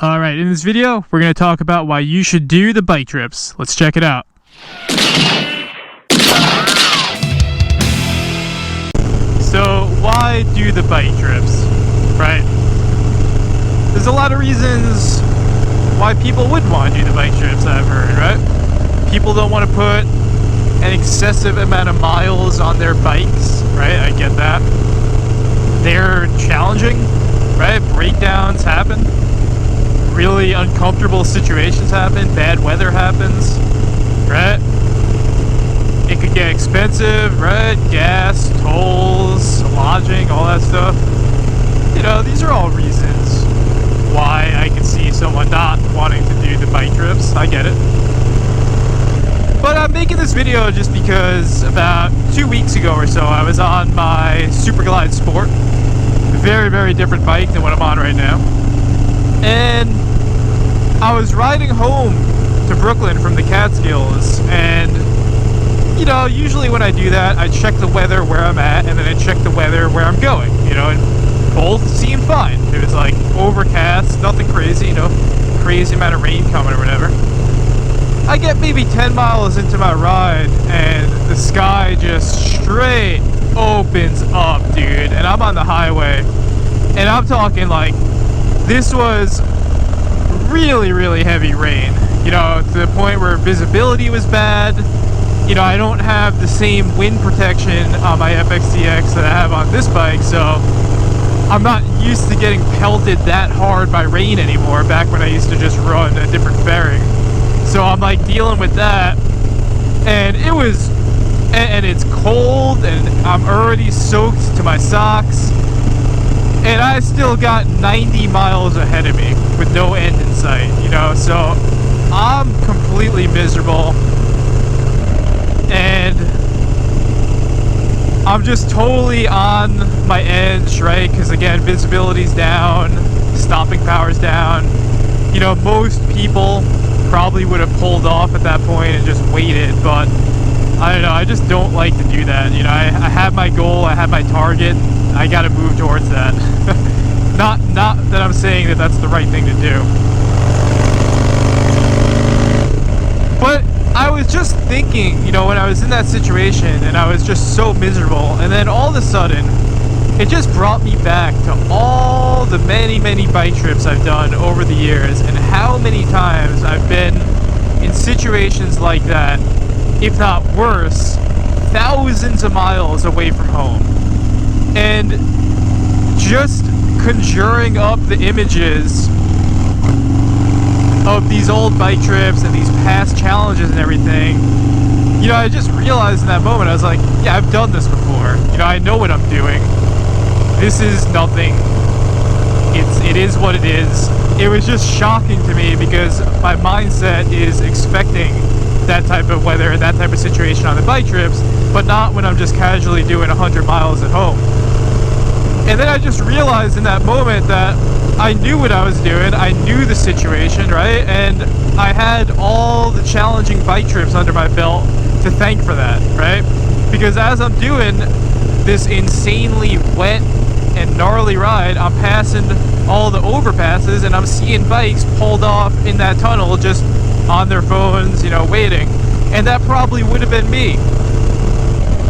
Alright, in this video, we're going to talk about why you should do the bike trips. Let's check it out. So, why do the bike trips, right? There's a lot of reasons why people would want to do the bike trips, I've heard, right? People don't want to put an excessive amount of miles on their bikes, right? I get that. They're challenging, right? Breakdowns happen. Really uncomfortable situations happen. Bad weather happens, right? It could get expensive, right? Gas, tolls, lodging, all that stuff. You know, these are all reasons why I can see someone not wanting to do the bike trips. I get it. But I'm making this video just because about 2 weeks ago or so, I was on my Super Glide Sport. A very, very different bike than what I'm on right now. And I was riding home to Brooklyn from the Catskills, and you know, usually when I do that, I check the weather where I'm at, and then I check the weather where I'm going, you know, and both seemed fine. It was like overcast, nothing crazy, you know, crazy amount of rain coming or whatever. I get maybe 10 miles into my ride, and the sky just straight opens up, dude, and I'm on the highway, and I'm talking like, this was really, really heavy rain, you know, to the point where visibility was bad. You know, I don't have the same wind protection on my FXDX that I have on this bike, so I'm not used to getting pelted that hard by rain anymore, back when I used to just run a different fairing. So I'm like dealing with that, and it was, and it's cold, and I'm already soaked to my socks, and I still got 90 miles ahead of me with no end in sight, you know, so I'm completely miserable, and I'm just totally on my edge, right? Because again, visibility's down, stopping power's down. You know, most people probably would have pulled off at that point and just waited, but I don't know, I just don't like to do that. You know, I have my goal, I have my target, I gotta move towards that. Not that I'm saying that that's the right thing to do. But I was just thinking, you know, when I was in that situation and I was just so miserable, and then all of a sudden, it just brought me back to all the many, many bike trips I've done over the years, and how many times I've been in situations like that, if not worse, thousands of miles away from home. And just conjuring up the images of these old bike trips and these past challenges and everything, you know, I just realized in that moment, I was like, yeah, I've done this before. You know, I know what I'm doing. This is nothing. It is what it is. It was just shocking to me because my mindset is expecting that type of weather and that type of situation on the bike trips, but not when I'm just casually doing 100 miles at home. And then I just realized in that moment that I knew what I was doing, I knew the situation, right? And I had all the challenging bike trips under my belt to thank for that, right? Because as I'm doing this insanely wet and gnarly ride, I'm passing all the overpasses and I'm seeing bikes pulled off in that tunnel just on their phones, you know, waiting. And that probably would have been me.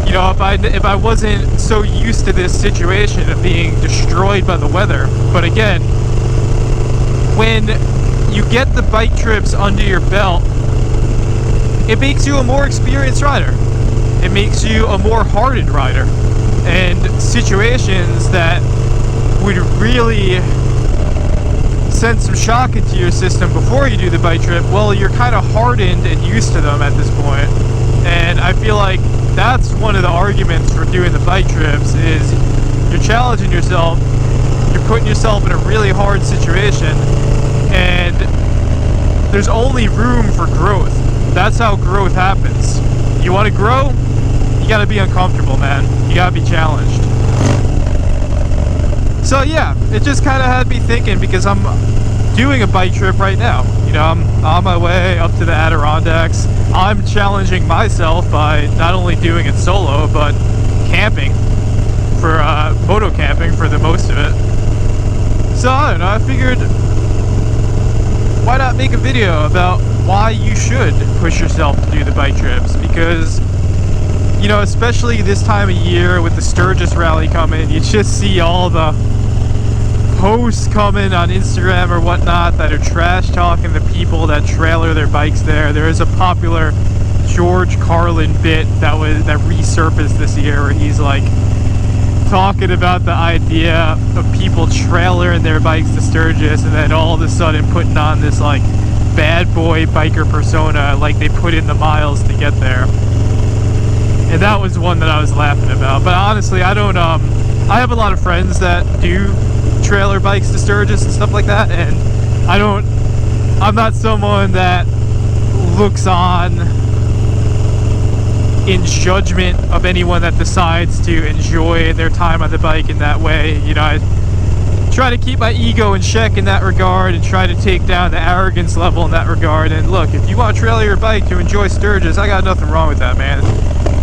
You know, if I wasn't so used to this situation of being destroyed by the weather. But again, when you get the bike trips under your belt, it makes you a more experienced rider. It makes you a more hardened rider. And situations that would really send some shock into your system before you do the bike trip, well, you're kind of hardened and used to them at this point. And I feel like that's one of the arguments for doing the bike trips, is you're challenging yourself, you're putting yourself in a really hard situation, and there's only room for growth. That's how growth happens. You want to grow? You gotta be uncomfortable, man. You gotta be challenged. So yeah, it just kind of had me thinking, because I'm doing a bike trip right now. You know, I'm on my way up to the Adirondacks. I'm challenging myself by not only doing it solo, but camping, for moto camping for the most of it. So I don't know, I figured not make a video about why you should push yourself to do the bike trips? Because, you know, especially this time of year with the Sturgis rally coming, you just see all the posts coming on Instagram or whatnot that are trash talking the people that trailer their bikes there. There is a popular George Carlin bit that resurfaced this year where he's like talking about the idea of people trailering their bikes to Sturgis and then all of a sudden putting on this like bad boy biker persona, like they put in the miles to get there. And that was one that I was laughing about. But honestly, I don't I have a lot of friends that do trailer bikes to Sturgis and stuff like that, and I'm not someone that looks on in judgment of anyone that decides to enjoy their time on the bike in that way. You know, I try to keep my ego in check in that regard and try to take down the arrogance level in that regard. And look, if you want to trailer your bike to enjoy Sturgis, I got nothing wrong with that, man.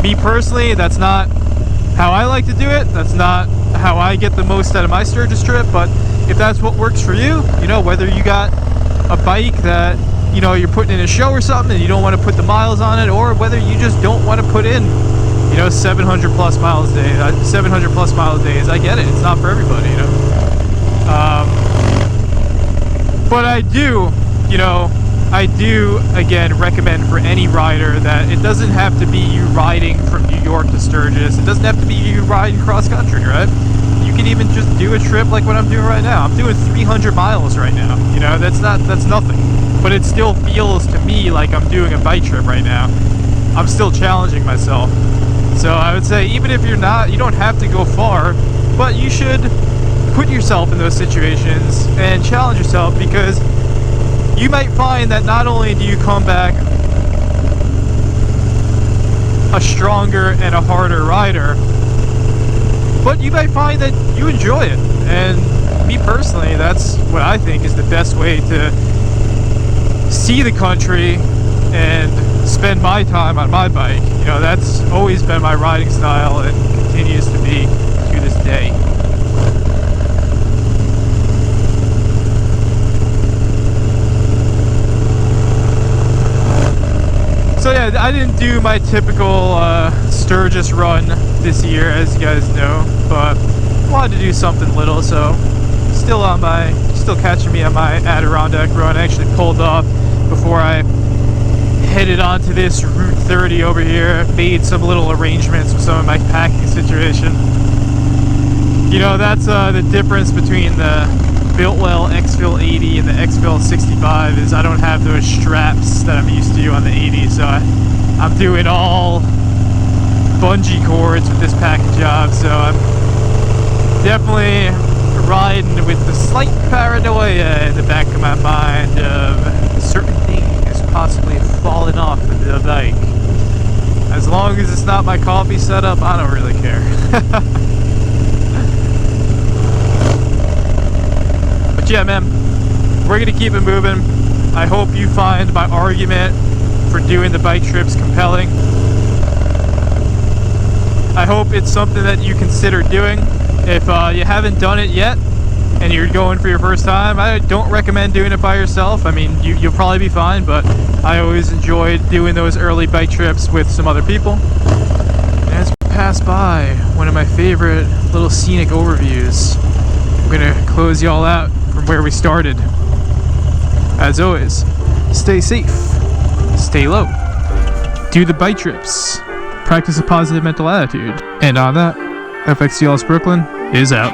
Me personally, that's not how I like to do it. That's not how I get the most out of my Sturgis trip. But if that's what works for you, you know, whether you got a bike that, you know, you're putting in a show or something and you don't want to put the miles on it, or whether you just don't want to put in, you know, 700 plus miles a day, 700 plus mile days, I get it. It's not for everybody, you know. But I do, you know, again recommend for any rider that it doesn't have to be you riding from New York to Sturgis. It doesn't have to be you riding cross country, right? You can even just do a trip like what I'm doing right now. I'm doing 300 miles right now. You know, that's nothing. But it still feels to me like I'm doing a bike trip right now. I'm still challenging myself. So I would say even if you don't have to go far, but you should put yourself in those situations and challenge yourself, because you might find that not only do you come back a stronger and a harder rider, but you might find that you enjoy it. And me personally, that's what I think is the best way to see the country and spend my time on my bike. You know, that's always been my riding style and continues to be to this day. So yeah, I didn't do my typical Sturgis run this year, as you guys know, but wanted to do something little, so still catching me on my Adirondack run. I actually pulled off before I headed onto this Route 30 over here, made some little arrangements with some of my packing situation. You know, that's the difference between the Biltwell Xfill 80 and the Xfill 65 is I don't have those straps that I'm used to on the 80, so I'm doing all bungee cords with this packing job, so I'm definitely riding with the slight paranoia in the back of my mind of certain things possibly falling off the bike. As long as it's not my coffee setup, I don't really care. But yeah, man, we're gonna keep it moving. I hope you find my argument for doing the bike trips compelling. I hope it's something that you consider doing. If you haven't done it yet and you're going for your first time, I don't recommend doing it by yourself. I mean, you'll probably be fine, but I always enjoyed doing those early bike trips with some other people. And as we pass by one of my favorite little scenic overviews, I'm gonna close y'all out from where we started. As always, stay safe, stay low, do the bike trips, practice a positive mental attitude, and on that, FXCLS Brooklyn is out.